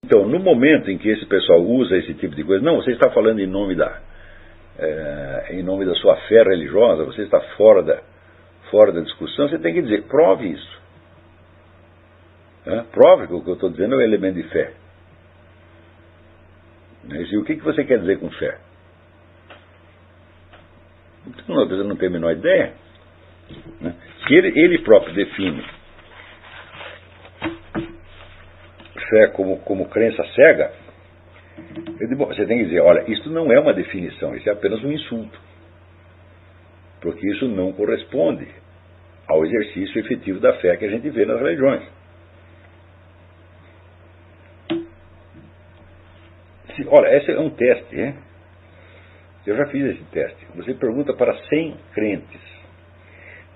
Então, no momento em que esse pessoal usa esse tipo de coisa, não, você está falando em nome da sua fé religiosa, você está fora da discussão, você tem que dizer, prove isso. Prove que o que eu estou dizendo é um elemento de fé. E o que você quer dizer com fé? Então, você não tem a menor ideia. Se ele próprio define fé como crença cega, você tem que dizer, olha, isso não é uma definição, isso é apenas um insulto. Porque isso não corresponde ao exercício efetivo da fé que a gente vê nas religiões. Olha, esse é um teste, hein? Eu já fiz esse teste. Você pergunta para 100 crentes.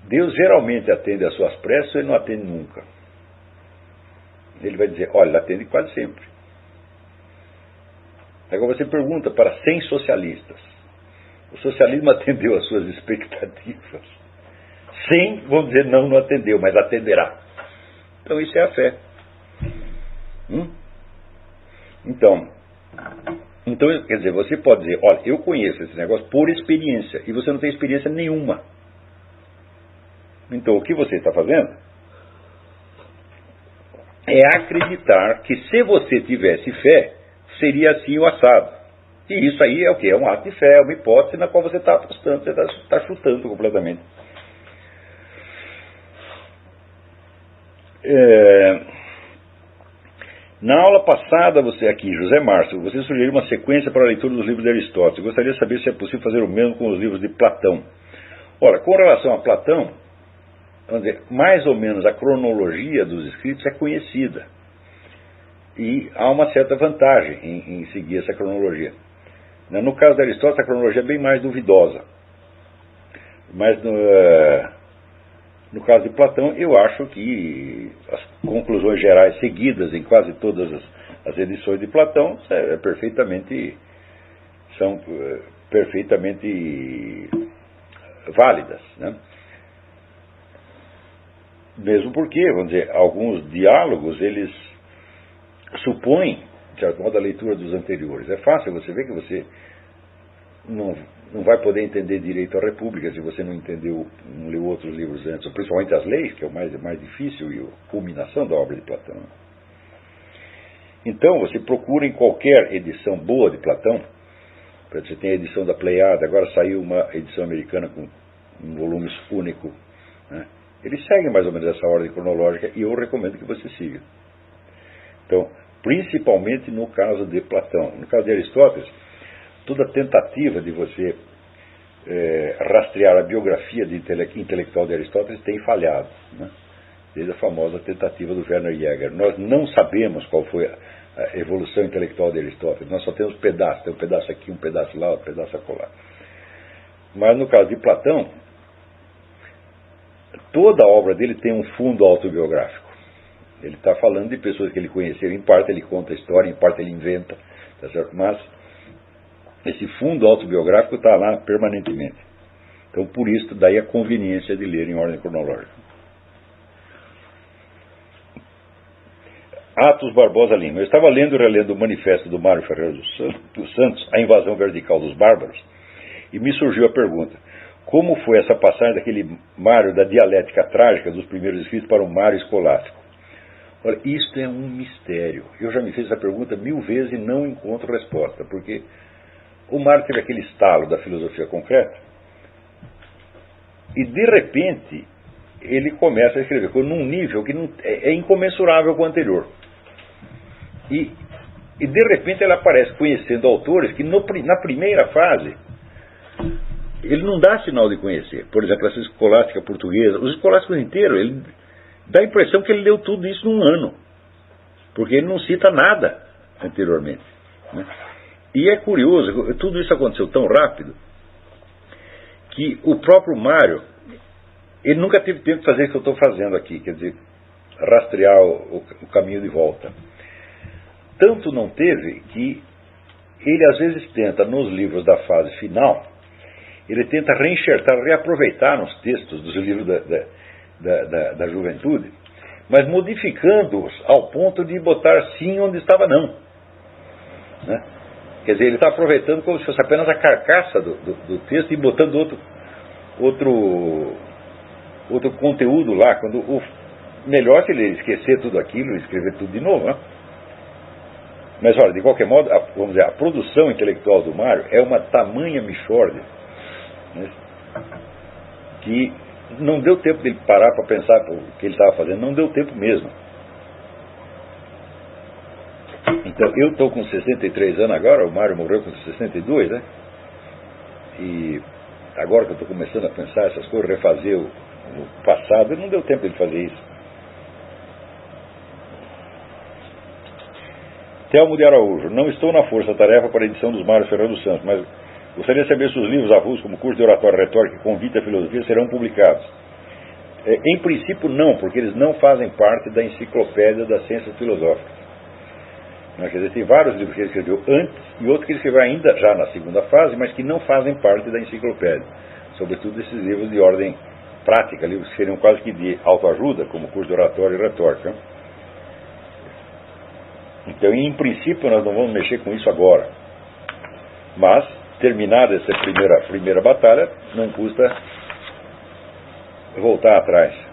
Deus geralmente atende às suas preces ou ele não atende nunca? Ele vai dizer, olha, ele atende quase sempre. Agora você pergunta para 100 socialistas. O socialismo atendeu às suas expectativas. 100 vão dizer, não atendeu, mas atenderá. Então isso é a fé. Então, quer dizer, você pode dizer, olha, eu conheço esse negócio por experiência, e você não tem experiência nenhuma. Então, o que você está fazendo é acreditar que se você tivesse fé, seria assim o assado. E isso aí é o quê? É um ato de fé, é uma hipótese na qual você está apostando, você está chutando completamente. Na aula passada, José Márcio, você sugeriu uma sequência para a leitura dos livros de Aristóteles. Eu gostaria de saber se é possível fazer o mesmo com os livros de Platão. Ora, com relação a Platão, vamos dizer, mais ou menos a cronologia dos escritos é conhecida. E há uma certa vantagem em seguir essa cronologia. No caso de Aristóteles, a cronologia é bem mais duvidosa. Mas no caso de Platão, eu acho que as conclusões gerais seguidas em quase todas as edições de Platão são perfeitamente válidas, né? Mesmo porque, vamos dizer, alguns diálogos, eles supõem, de certo modo, a leitura dos anteriores. É fácil você ver que você não vai poder entender direito a República se você não leu outros livros antes, principalmente as leis, que é o mais difícil e a culminação da obra de Platão. Então, você procura em qualquer edição boa de Platão, você tem a edição da Pleiade, agora saiu uma edição americana com um volume único, né? Eles seguem mais ou menos essa ordem cronológica e eu recomendo que você siga. Então, principalmente no caso de Platão. No caso de Aristóteles, toda tentativa de você rastrear a biografia intelectual de Aristóteles tem falhado, né? Desde a famosa tentativa do Werner Jäger. Nós não sabemos qual foi a evolução intelectual de Aristóteles. Nós só temos pedaços. Tem um pedaço aqui, um pedaço lá, um pedaço acolá. Mas no caso de Platão, toda a obra dele tem um fundo autobiográfico. Ele está falando de pessoas que ele conheceu. Em parte ele conta a história, em parte ele inventa, tá certo? Mas esse fundo autobiográfico está lá permanentemente. Então, por isso, daí a conveniência de ler em ordem cronológica. Atos Barbosa Lima. Eu estava lendo e relendo o manifesto do Mário Ferreira dos Santos, A Invasão Vertical dos Bárbaros, e me surgiu a pergunta: como foi essa passagem daquele Mário da dialética trágica dos primeiros escritos para o Mário escolástico? Olha, isto é um mistério. Eu já me fiz essa pergunta 1000 vezes e não encontro resposta, porque o Mário teve aquele estalo da filosofia concreta e, de repente, ele começa a escrever num nível que é incomensurável com o anterior. E de repente, ele aparece conhecendo autores que, na primeira fase, ele não dá sinal de conhecer. Por exemplo, essa escolástica portuguesa, os escolásticos inteiros, ele dá a impressão que ele leu tudo isso num ano, porque ele não cita nada anteriormente, né? E é curioso, tudo isso aconteceu tão rápido que o próprio Mário, ele nunca teve tempo de fazer o que eu estou fazendo aqui, quer dizer, rastrear o caminho de volta. Tanto não teve que ele às vezes tenta, nos livros da fase final, ele tenta reenxertar, reaproveitar nos textos dos livros da juventude, mas modificando-os ao ponto de botar sim onde estava não. Né? Quer dizer, ele está aproveitando como se fosse apenas a carcaça do texto e botando outro conteúdo lá, quando o melhor seria ele esquecer tudo aquilo e escrever tudo de novo. Né? Mas olha, de qualquer modo, vamos dizer, a produção intelectual do Mário é uma tamanha mixórdia, né, que não deu tempo dele parar para pensar o que ele estava fazendo, não deu tempo mesmo. Então, eu estou com 63 anos agora, o Mário morreu com 62, né? E agora que eu estou começando a pensar essas coisas, refazer o passado, não deu tempo de fazer isso. Telmo de Araújo: não estou na força-tarefa para a edição dos Mários Ferreira dos Santos, mas gostaria de saber se os livros avulsos, como Curso de Oratória e Retórica e Convite à Filosofia, serão publicados. Em princípio, não, porque eles não fazem parte da Enciclopédia das Ciências Filosóficas. Quer dizer, tem vários livros que ele escreveu antes e outros que ele escreveu ainda já na segunda fase, mas que não fazem parte da enciclopédia. Sobretudo esses livros de ordem prática, livros que seriam quase que de autoajuda, como Curso de Oratória e Retórica. Então, em princípio, nós não vamos mexer com isso agora. Mas, terminada essa primeira batalha, não custa voltar atrás.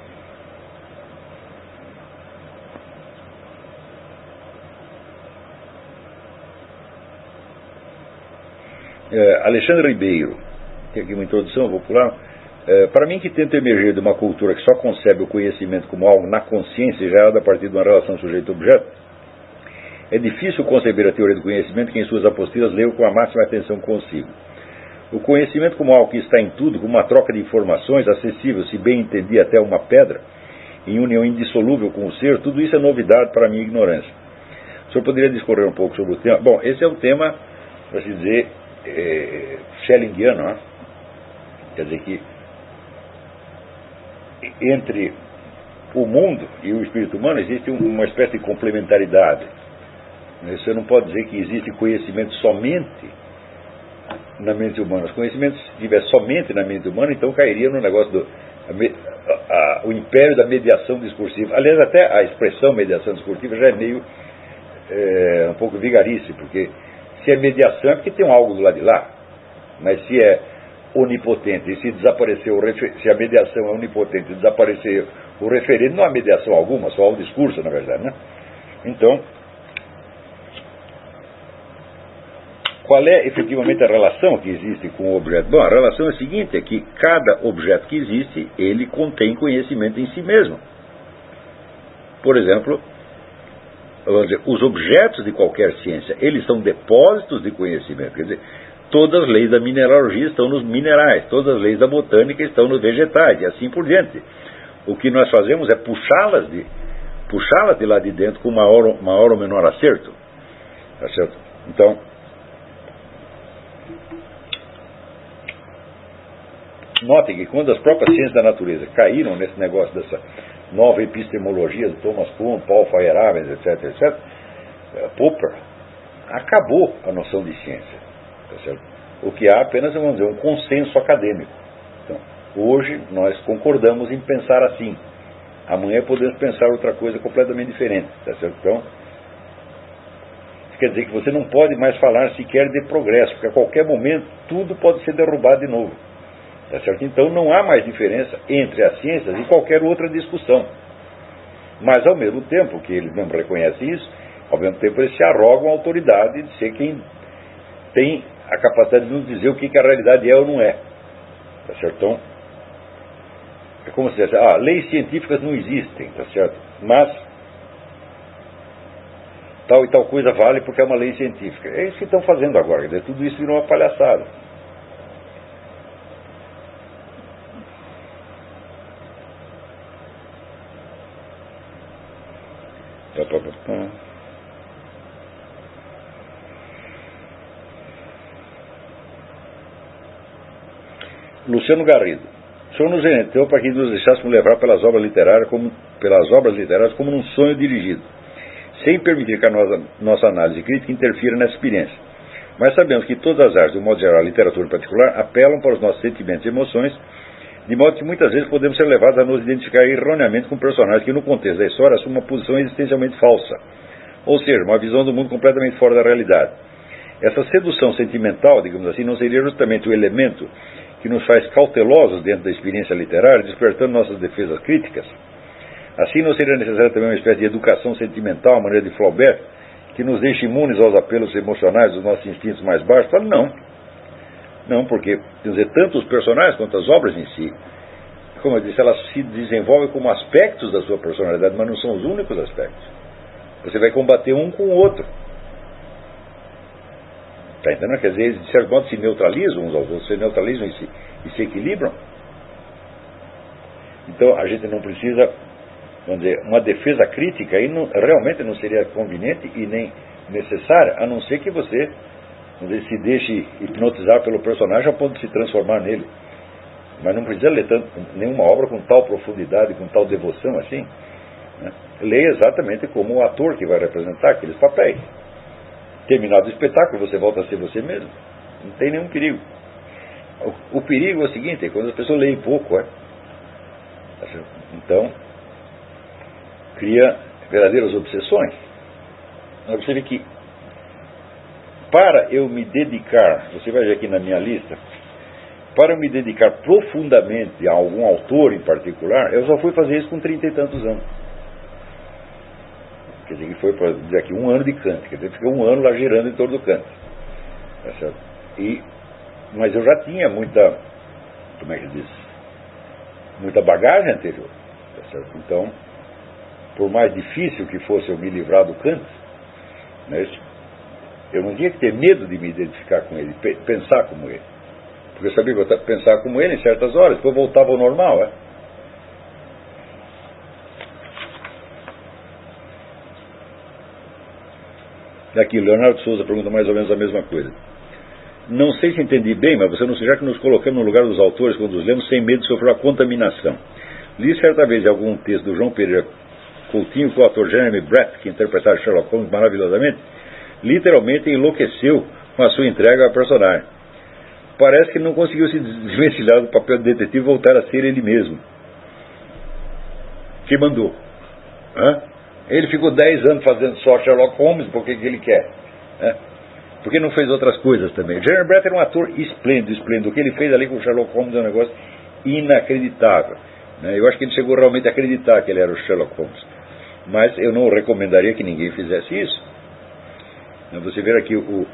Alexandre Ribeiro, tem aqui uma introdução, vou pular. Para mim, que tenta emergir de uma cultura que só concebe o conhecimento como algo na consciência gerado a partir de uma relação sujeito-objeto, é difícil conceber a teoria do conhecimento que em suas apostilas leu com a máxima atenção consigo. O conhecimento como algo que está em tudo, como uma troca de informações, acessível, se bem entendi, até uma pedra, em união indissolúvel com o ser, tudo isso é novidade para a minha ignorância. O senhor poderia discorrer um pouco sobre o tema? Bom, esse é um tema, para se dizer, schellingiano, né? Quer dizer que entre o mundo e o espírito humano existe uma espécie de complementaridade. Você não pode dizer que existe conhecimento somente na mente humana. Os conhecimentos, se estiver somente na mente humana, então cairia no negócio o império da mediação discursiva. Aliás, até a expressão mediação discursiva já é meio um pouco vigarice, porque se é mediação é porque tem algo do lado de lá. Mas se é onipotente e se desaparecer se a mediação é onipotente e desaparecer o referente, não há mediação alguma, só há o discurso, na verdade, né? Então, qual é efetivamente a relação que existe com o objeto? Bom, a relação é a seguinte, é que cada objeto que existe, ele contém conhecimento em si mesmo. Por exemplo, vamos dizer, os objetos de qualquer ciência, eles são depósitos de conhecimento. Quer dizer, todas as leis da mineralogia estão nos minerais, todas as leis da botânica estão nos vegetais, e assim por diante. O que nós fazemos é puxá-las de lá de dentro com maior ou menor acerto. Tá certo? Então, notem que quando as próprias ciências da natureza caíram nesse negócio dessa nova epistemologia do Thomas Kuhn, Paul Feyerabend, etc., Popper, acabou a noção de ciência. Tá certo? O que há apenas, vamos dizer, um consenso acadêmico. Então, hoje nós concordamos em pensar assim. Amanhã podemos pensar outra coisa completamente diferente. Tá certo? Então, isso quer dizer que você não pode mais falar sequer de progresso, porque a qualquer momento tudo pode ser derrubado de novo. Tá certo? Então não há mais diferença entre as ciências e qualquer outra discussão. Mas ao mesmo tempo que eles mesmo reconhecem isso, ao mesmo tempo eles se arrogam a autoridade de ser quem tem a capacidade de nos dizer o que a realidade é ou não é. Tá certo? Então, é como se dissesse, leis científicas não existem, tá certo? Mas tal e tal coisa vale porque é uma lei científica. É isso que estão fazendo agora, quer dizer, tudo isso virou uma palhaçada. Luciano Garrido: o senhor nos orientou para que nos deixássemos levar pelas obras literárias como num sonho dirigido, sem permitir que a nossa análise crítica interfira nessa experiência. Mas sabemos que todas as artes, de um modo geral, a literatura em particular, apelam para os nossos sentimentos e emoções, de modo que muitas vezes podemos ser levados a nos identificar erroneamente com personagens que no contexto da história assumem uma posição existencialmente falsa, ou seja, uma visão do mundo completamente fora da realidade. Essa sedução sentimental, digamos assim, não seria justamente o elemento que nos faz cautelosos dentro da experiência literária, despertando nossas defesas críticas? Assim, não seria necessária também uma espécie de educação sentimental, a maneira de Flaubert, que nos deixe imunes aos apelos emocionais dos nossos instintos mais baixos? Falo, não, porque, quer dizer, tanto os personagens quanto as obras em si, como eu disse, elas se desenvolvem como aspectos da sua personalidade, mas não são os únicos aspectos. Você vai combater um com o outro. Está entendendo? Quer dizer, eles de certo modo se neutralizam uns aos outros, se neutralizam e se equilibram. Então a gente não precisa, vamos dizer, uma defesa crítica aí realmente não seria conveniente e nem necessária, a não ser que você, vamos dizer, se deixe hipnotizar pelo personagem a ponto de se transformar nele. Mas não precisa ler nenhuma obra com tal profundidade, com tal devoção assim, né? Leia exatamente como o ator que vai representar aqueles papéis. Terminado o espetáculo, você volta a ser você mesmo. Não tem nenhum perigo. O perigo é o seguinte, é quando as pessoas leem pouco, então cria verdadeiras obsessões. Você vê que para eu me dedicar, você vai ver aqui na minha lista, para eu me dedicar profundamente a algum autor em particular, eu só fui fazer isso com 30 e tantos anos. Quer dizer, que foi, para dizer aqui, 1 ano de Kant. Quer dizer, fiquei 1 ano lá girando em torno do Kant. Tá certo? Mas eu já tinha muita, como é que diz? Muita bagagem anterior. Tá certo? Então, por mais difícil que fosse eu me livrar do Kant, né, eu não tinha que ter medo de me identificar com ele, pensar como ele. Porque eu sabia que eu pensar como ele em certas horas, depois voltava ao normal, Aqui, Leonardo Souza pergunta mais ou menos a mesma coisa. Não sei se entendi bem, mas você não será que nos colocamos no lugar dos autores quando os lemos sem medo de sofrer a contaminação. Li certa vez algum texto do João Pereira Coutinho com o ator Jeremy Brett, que interpretava Sherlock Holmes maravilhosamente, literalmente enlouqueceu com a sua entrega ao personagem. Parece que não conseguiu se desvencilhar do papel de detetive e voltar a ser ele mesmo. Que mandou? Ele ficou 10 anos fazendo só Sherlock Holmes, porque que ele quer? Porque não fez outras coisas também. O Jeremy Brett era um ator esplêndido. O que ele fez ali com o Sherlock Holmes é um negócio inacreditável. Eu acho que ele chegou realmente a acreditar que ele era o Sherlock Holmes. Mas eu não recomendaria que ninguém fizesse isso. Você vê aqui o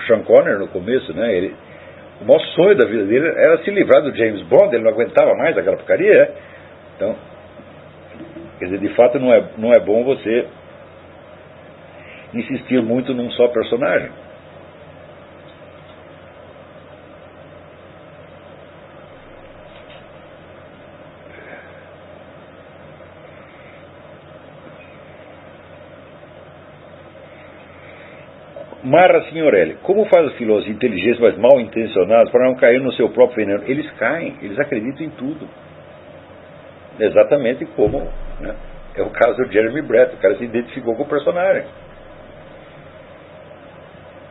Sean Connery no começo, o maior sonho da vida dele era se livrar do James Bond, ele não aguentava mais aquela porcaria. Então, quer dizer, de fato não é bom você insistir muito num só personagem. Marra Signorelli, como faz os filósofos inteligentes, mas mal intencionados, para não cair no seu próprio veneno? Eles caem, eles acreditam em tudo. Exatamente como é o caso do Jeremy Brett, o cara se identificou com o personagem.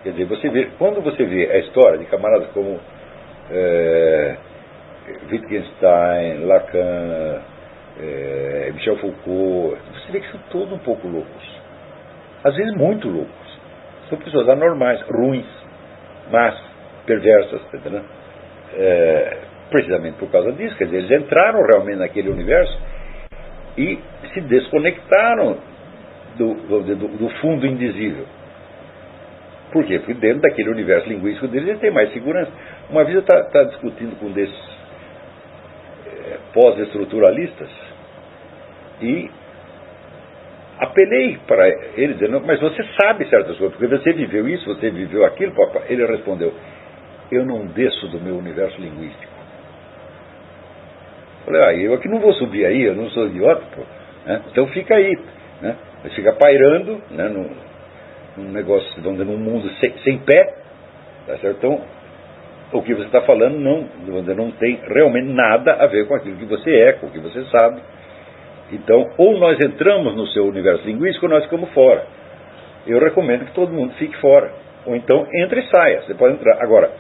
Quer dizer, quando você vê a história de camaradas como Wittgenstein, Lacan, Michel Foucault, você vê que são todos um pouco loucos. Às vezes muito loucos. São pessoas anormais, ruins, más, perversas, entendeu? Precisamente por causa disso, quer dizer, eles entraram realmente naquele universo e se desconectaram do fundo indizível. Por quê? Porque dentro daquele universo linguístico deles eles têm mais segurança. Uma vez eu estava discutindo com um desses pós-estruturalistas e apelei para ele, dizendo, mas você sabe certas coisas, porque você viveu isso, você viveu aquilo, papai. Ele respondeu, eu não desço do meu universo linguístico. Falei, eu aqui não vou subir aí, eu não sou idiota, então fica aí, Mas fica pairando, num negócio, vamos dizer, num mundo sem pé, tá certo? Então, o que você está falando não tem realmente nada a ver com aquilo que você é, com o que você sabe. Então, ou nós entramos no seu universo linguístico, ou nós ficamos fora. Eu recomendo que todo mundo fique fora. Ou então, entre e saia. Você pode entrar. Agora,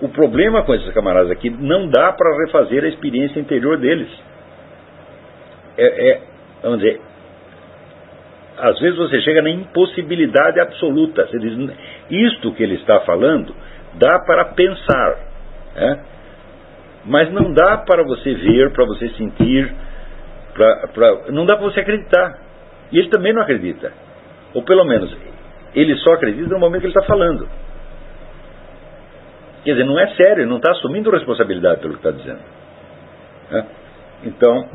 O problema com esses camaradas aqui, não dá para refazer a experiência interior deles. Vamos dizer, às vezes você chega na impossibilidade absoluta. Você diz, isto que ele está falando dá para pensar, mas não dá para você ver, para você sentir, não dá para você acreditar. E ele também não acredita. Ou pelo menos, ele só acredita no momento que ele está falando. Quer dizer, não é sério, ele não está assumindo responsabilidade pelo que está dizendo. Então,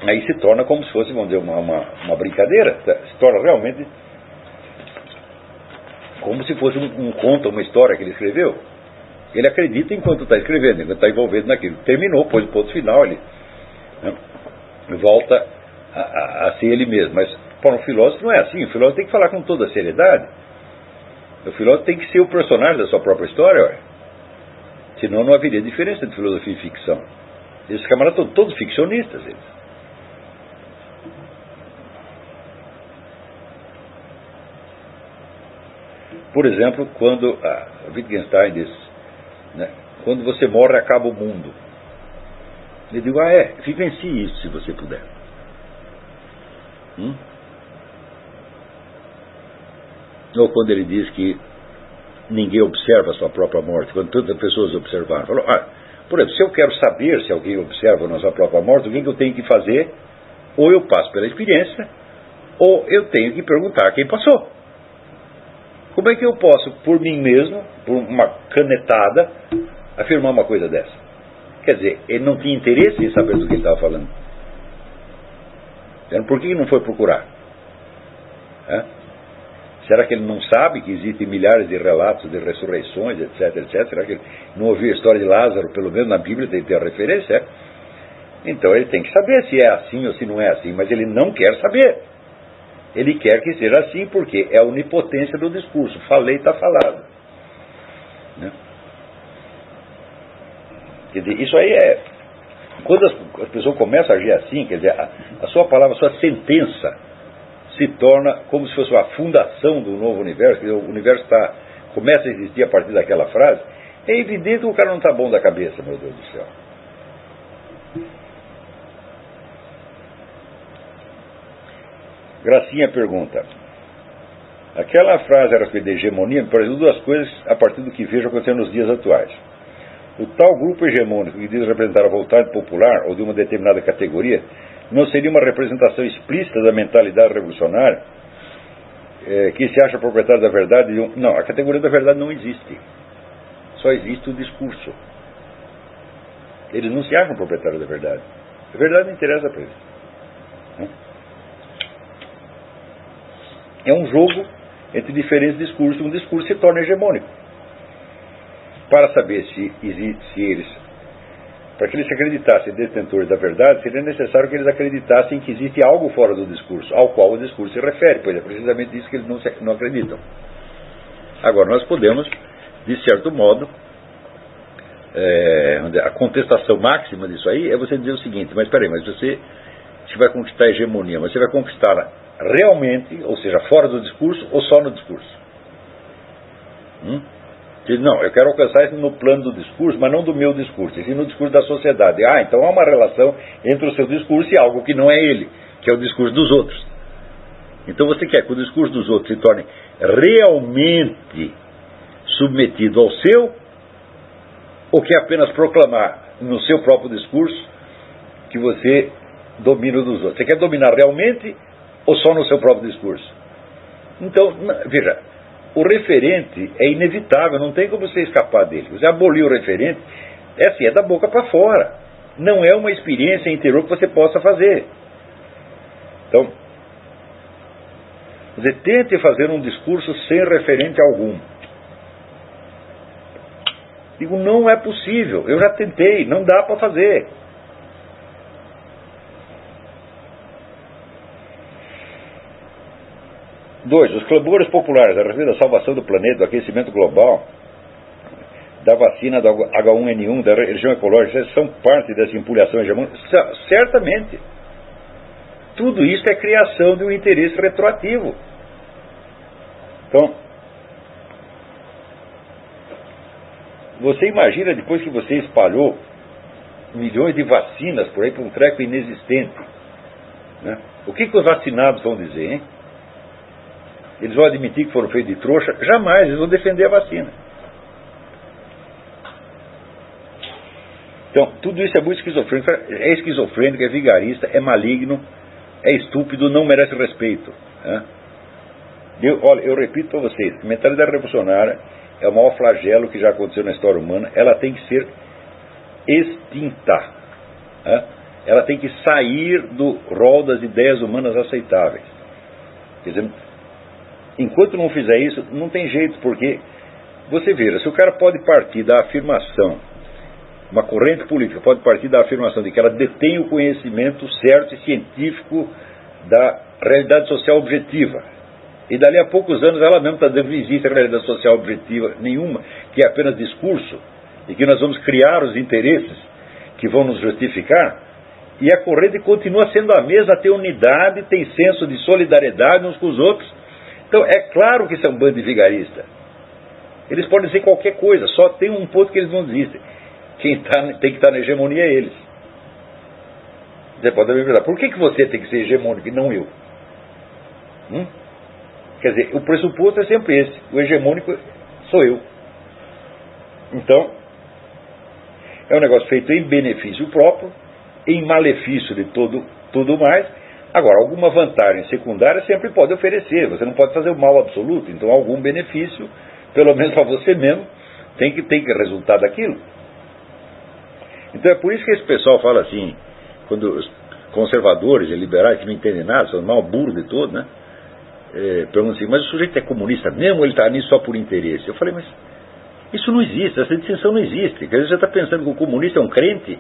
aí se torna como se fosse, vamos dizer, uma brincadeira. Se torna realmente como se fosse um conto, uma história que ele escreveu. Ele acredita enquanto está escrevendo, enquanto está envolvido naquilo. Terminou, pôs o ponto final, ele volta a ser ele mesmo. Mas para um filósofo não é assim. O filósofo tem que falar com toda a seriedade. O filósofo tem que ser o personagem da sua própria história. Olha. Senão não haveria diferença entre filosofia e ficção. Esses camaradas são todos ficcionistas. Eles. Por exemplo, quando Wittgenstein diz, quando você morre acaba o mundo. Eu digo, vivencie isso se você puder. Ou quando ele diz que ninguém observa a sua própria morte, quando tantas pessoas observaram. Falou, por exemplo, se eu quero saber se alguém observa a sua própria morte, o que eu tenho que fazer? Ou eu passo pela experiência, ou eu tenho que perguntar a quem passou. Como é que eu posso, por mim mesmo, por uma canetada, afirmar uma coisa dessa? Quer dizer, ele não tinha interesse em saber do que ele estava falando. Então, por que ele não foi procurar? Será que ele não sabe que existem milhares de relatos de ressurreições, etc, etc? Será que ele não ouviu a história de Lázaro, pelo menos na Bíblia tem que ter a referência? Então ele tem que saber se é assim ou se não é assim, mas ele não quer saber. Ele quer que seja assim porque é a onipotência do discurso. Falei, está falado. Quer dizer, isso aí é... Quando as pessoas começam a agir assim, quer dizer, a sua palavra, a sua sentença se torna como se fosse a fundação do novo universo. Quer dizer, o universo começa a existir a partir daquela frase. É evidente que o cara não está bom da cabeça, meu Deus do céu. Gracinha pergunta, aquela frase a respeito da hegemonia me parece duas coisas a partir do que vejo acontecendo nos dias atuais. O tal grupo hegemônico que diz representar a vontade popular ou de uma determinada categoria não seria uma representação explícita da mentalidade revolucionária que se acha proprietário da verdade? Não, a categoria da verdade não existe. Só existe o discurso. Eles não se acham proprietários da verdade. A verdade não interessa para eles. É um jogo entre diferentes discursos. Um discurso se torna hegemônico. Para saber se eles, para que eles se acreditassem detentores da verdade, seria necessário que eles acreditassem que existe algo fora do discurso, ao qual o discurso se refere, pois é precisamente isso que eles não acreditam. Agora, nós podemos, de certo modo, a contestação máxima disso aí é você dizer o seguinte, mas espera aí, mas você vai conquistar a hegemonia, mas você vai conquistá-la realmente, ou seja, fora do discurso ou só no discurso? Diz, não, eu quero alcançar isso no plano do discurso, mas não do meu discurso, e sim no discurso da sociedade. Então há uma relação entre o seu discurso e algo que não é ele, que é o discurso dos outros. Então você quer que o discurso dos outros se torne realmente submetido ao seu, ou quer apenas proclamar no seu próprio discurso que você domina o dos outros? Você quer dominar realmente ou só no seu próprio discurso? Então, veja, o referente é inevitável, não tem como você escapar dele. Você abolir o referente, é da boca para fora. Não é uma experiência interior que você possa fazer. Então, você tente fazer um discurso sem referente algum. Digo, não é possível. Eu já tentei, não dá para fazer. Os clamores populares a respeito da salvação do planeta, do aquecimento global, da vacina do H1N1, da religião ecológica, são parte dessa empulhação hegemônica? Certamente. Tudo isso é criação de um interesse retroativo. Então, Você imagina depois que você espalhou milhões de vacinas por aí para um treco inexistente, né? O que os vacinados vão dizer, hein? Eles vão admitir que foram feitos de trouxa? Jamais, eles vão defender a vacina. Então, tudo isso é muito esquizofrênico. É esquizofrênico, é vigarista, é maligno, é estúpido, não merece respeito, né? Olha, eu repito para vocês, a mentalidade revolucionária é o maior flagelo que já aconteceu na história humana. Ela tem que ser extinta, né? Ela tem que sair do rol das ideias humanas aceitáveis. Quer dizer, enquanto não fizer isso, não tem jeito, porque você veja, se o cara pode partir da afirmação, uma corrente política pode partir da afirmação de que ela detém o conhecimento certo e científico da realidade social objetiva, e dali a poucos anos ela mesma está dizendo que não existe realidade social objetiva nenhuma, que é apenas discurso, e que nós vamos criar os interesses que vão nos justificar, e a corrente continua sendo a mesma, tem unidade, tem senso de solidariedade uns com os outros. Então é claro que isso é um bando de vigarista. Eles podem dizer qualquer coisa, só tem um ponto que eles não dizem: quem tem que estar na hegemonia é eles. Você pode me perguntar, por que você tem que ser hegemônico e não eu? Quer dizer, o pressuposto é sempre esse: o hegemônico sou eu. Então, é um negócio feito em benefício próprio, em malefício de tudo mais. Agora, alguma vantagem secundária sempre pode oferecer. Você não pode fazer o mal absoluto. Então, algum benefício, pelo menos para você mesmo, tem que resultar daquilo. Então, é por isso que esse pessoal fala assim, quando os conservadores e liberais, que não entendem nada, são o maior burro de todo, né? Perguntam assim, mas o sujeito é comunista mesmo ou ele está nisso só por interesse? Eu falei, mas isso não existe, essa distinção não existe. Quer dizer, você está pensando que o comunista é um crente?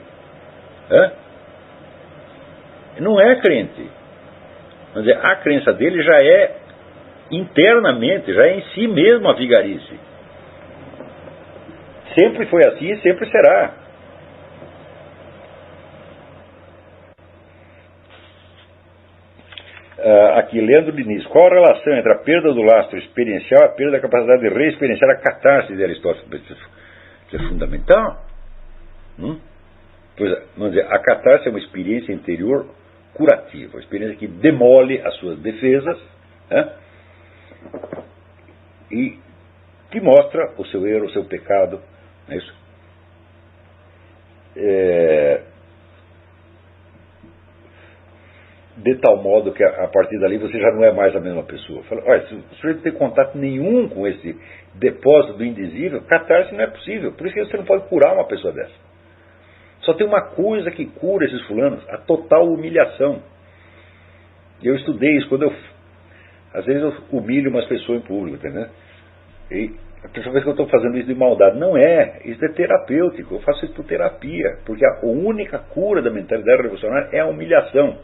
Não é crente. Quer dizer, a crença dele já é internamente, já é em si mesmo a vigarice. Sempre foi assim e sempre será. Aqui, Leandro Diniz, qual a relação entre a perda do lastro experiencial e a perda da capacidade de reexperienciar a catarse de Aristóteles? Isso é fundamental. Pois é, vamos dizer, a catarse é uma experiência interior curativa, uma experiência que demole as suas defesas, né? E que mostra o seu erro, o seu pecado, não é isso? De tal modo que a partir dali você já não é mais a mesma pessoa. Fala, olha, se o sujeito não tem contato nenhum com esse depósito do indizível, catarse não é possível. Por isso que você não pode curar uma pessoa dessa. Só tem uma coisa que cura esses fulanos: a total humilhação. Eu estudei isso quando às vezes eu humilho umas pessoas em público, entendeu? E a pessoa pensa que eu estou fazendo isso de maldade. Não é, isso é terapêutico. Eu faço isso por terapia, porque a única cura da mentalidade revolucionária é a humilhação.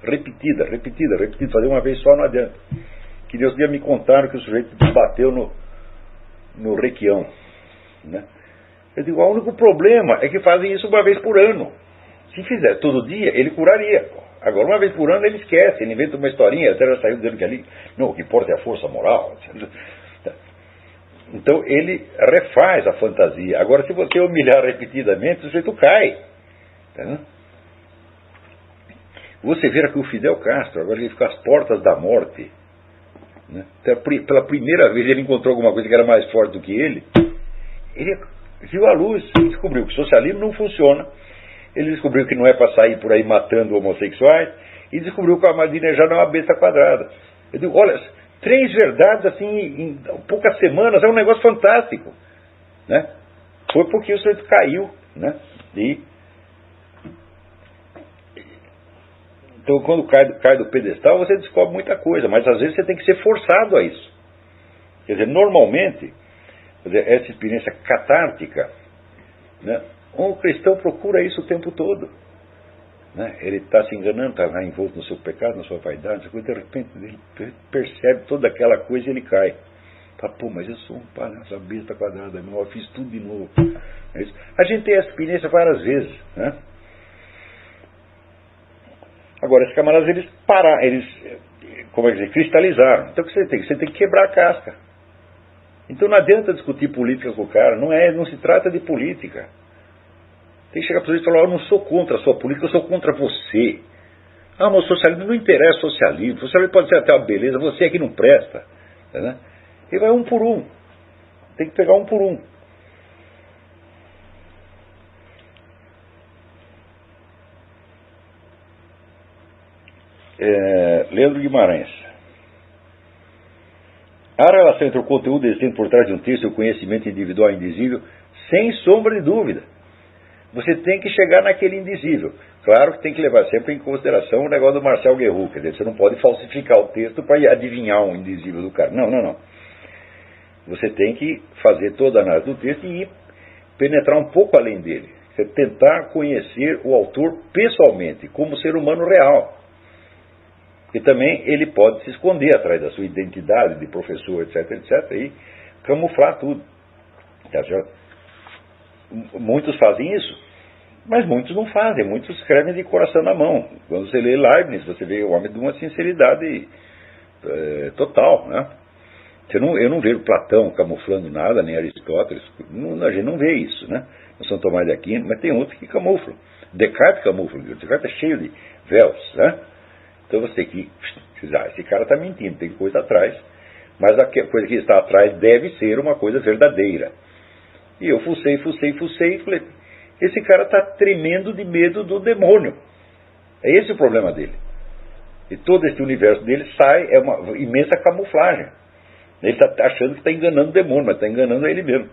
Repetida, fazer uma vez só não adianta. Que Deus dia me contaram que o sujeito bateu no Requião, né? Eu digo, o único problema é que fazem isso uma vez por ano. Se fizer todo dia, ele curaria. Agora, uma vez por ano, ele esquece, ele inventa uma historinha, até já saiu dizendo que ali, não, o que importa é a força moral. Então, ele refaz a fantasia. Agora, se você humilhar repetidamente, o sujeito cai. Entendeu? Você vê que o Fidel Castro, agora ele fica às portas da morte, né? Pela primeira vez ele encontrou alguma coisa que era mais forte do que ele viu a luz, descobriu que o socialismo não funciona, ele descobriu que não é para sair por aí matando homossexuais, e descobriu que a Ahmadinejad não é uma besta quadrada. Eu digo, olha, 3 verdades assim em poucas semanas, é um negócio fantástico, né? Foi porque o sujeito caiu, né? Então, quando cai do pedestal, você descobre muita coisa, mas às vezes você tem que ser forçado a isso. Quer dizer, normalmente, essa experiência catártica, né, um cristão procura isso o tempo todo, né? Ele está se enganando, está envolto no seu pecado, na sua vaidade, de repente ele percebe toda aquela coisa e ele cai. Fala, pô, mas eu sou um palhaço, essa besta quadrada, eu fiz tudo de novo. É isso. A gente tem essa experiência várias vezes, né? Agora, esses camaradas, eles como é que dizer, cristalizaram. Então, o que você tem? Você tem que quebrar a casca. Então não adianta discutir política com o cara, não se trata de política. Tem que chegar para você e falar, eu não sou contra a sua política, eu sou contra você. Ah, mas o socialismo não interessa o socialismo. O socialismo pode ser até uma beleza, você é que não presta. Né? E vai um por um. Tem que pegar um por um. Leandro Guimarães. A relação entre o conteúdo existente por trás de um texto e o conhecimento individual indizível, sem sombra de dúvida. Você tem que chegar naquele indizível. Claro que tem que levar sempre em consideração o negócio do Marcel Guerrou. Quer dizer, você não pode falsificar o texto para adivinhar um indizível do cara. Não. Você tem que fazer toda a análise do texto e penetrar um pouco além dele. Você tentar conhecer o autor pessoalmente, como ser humano real. Porque também ele pode se esconder atrás da sua identidade de professor, etc, e camuflar tudo. Muitos fazem isso, mas muitos não fazem. Muitos escrevem de coração na mão. Quando você lê Leibniz, você vê o homem de uma sinceridade total, né? Eu não vejo Platão camuflando nada, nem Aristóteles. A gente não vê isso, né? No São Tomás de Aquino, mas tem outros que camuflam. Descartes camufla. Descartes é cheio de véus, né? Então você tem que... esse cara está mentindo, tem coisa atrás. Mas a coisa que está atrás deve ser uma coisa verdadeira. E eu fucei e falei, esse cara está tremendo de medo do demônio. É esse o problema dele. E todo esse universo dele é uma imensa camuflagem. Ele está achando que está enganando o demônio, mas está enganando ele mesmo.